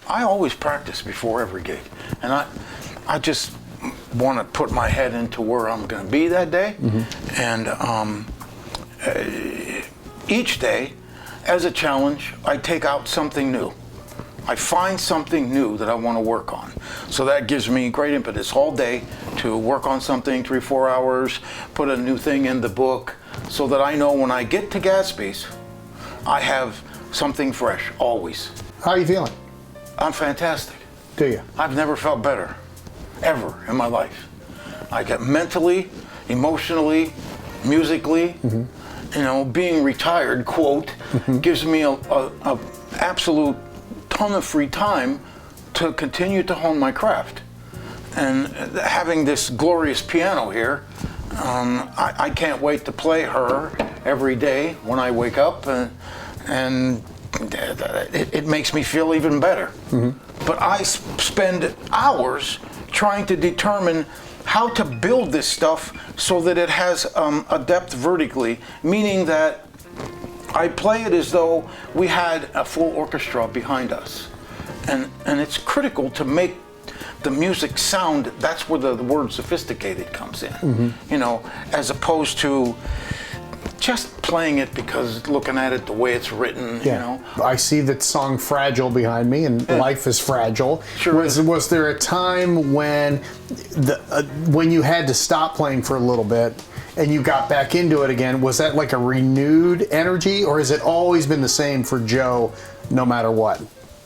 I always practice before every gig, and I just want to put my head into where I'm going to be that day, and each day, as a challenge, I take out something new. I find something new that I want to work on. So that gives me great impetus all day to work on something, 3-4 hours, put a new thing in the book, so that I know when I get to Gatsby's, I have something fresh, always. How are you feeling? I'm fantastic. Do you? I've never felt better, ever in my life. I get mentally, emotionally, musically, you know, being retired, quote, gives me a absolute ton of free time to continue to hone my craft. And having this glorious piano here, I can't wait to play her every day when I wake up, and it makes me feel even better. But I spend hours trying to determine how to build this stuff so that it has a depth vertically, meaning that I play it as though we had a full orchestra behind us. And it's critical to make the music sound, that's where the word sophisticated comes in, you know, as opposed to just playing it because looking at it the way it's written, you know. I see that song Fragile behind me, and life is fragile. Sure was there a time when when you had to stop playing for a little bit and you got back into it again? Was that like a renewed energy, or has it always been the same for Joe no matter what?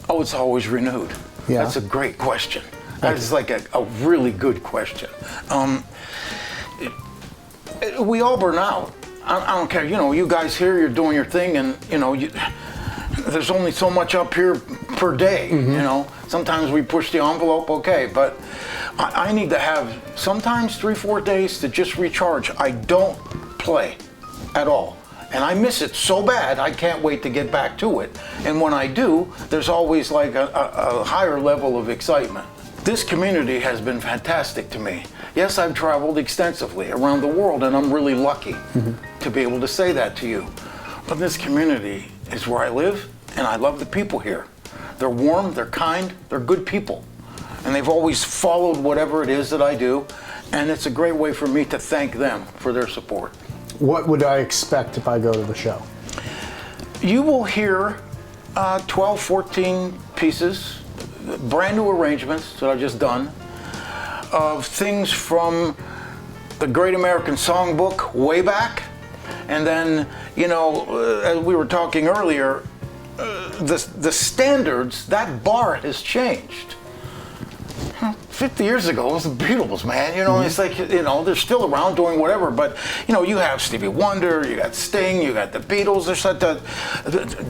Oh, it's always renewed. Yeah. That's a great question. That is like a really good question. We all burn out. I don't care, you know, you guys here, you're doing your thing, and you know, there's only so much up here per day, you know. Sometimes we push the envelope, okay, but I need to have sometimes 3-4 days to just recharge. I don't play at all, and I miss it so bad, I can't wait to get back to it. And when I do, there's always like a higher level of excitement. This community has been fantastic to me. Yes, I've traveled extensively around the world, and I'm really lucky to be able to say that to you. But this community is where I live, and I love the people here. They're warm, they're kind, they're good people. And they've always followed whatever it is that I do, and it's a great way for me to thank them for their support. What would I expect if I go to the show? You will hear 12, 14 pieces, brand new arrangements that I've just done, of things from the Great American Songbook way back, and then, you know, as we were talking earlier, the standards, that bar has changed. 50 years ago, it was the Beatles, man. You know, it's like, you know, they're still around doing whatever, but, you know, you have Stevie Wonder, you got Sting, you got the Beatles, there's such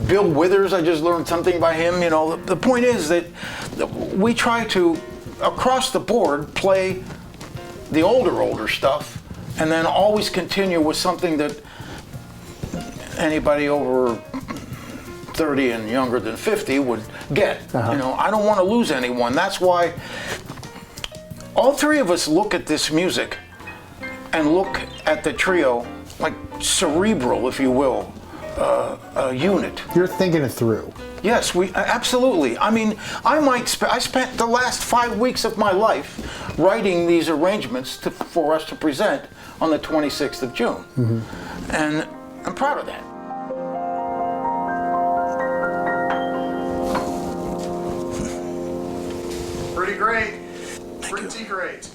Bill Withers, I just learned something by him. You know, the point is that we try to, across the board, play the older stuff, and then always continue with something that anybody over 30 and younger than 50 would get. You know, I don't want to lose anyone. That's why all three of us look at this music and look at the trio like cerebral, if you will, a unit. You're thinking it through. Yes, we absolutely. I mean, I spent the last 5 weeks of my life writing these arrangements for us to present on the 26th of June. And I'm proud of that. Pretty great. Thank you. Pretty great.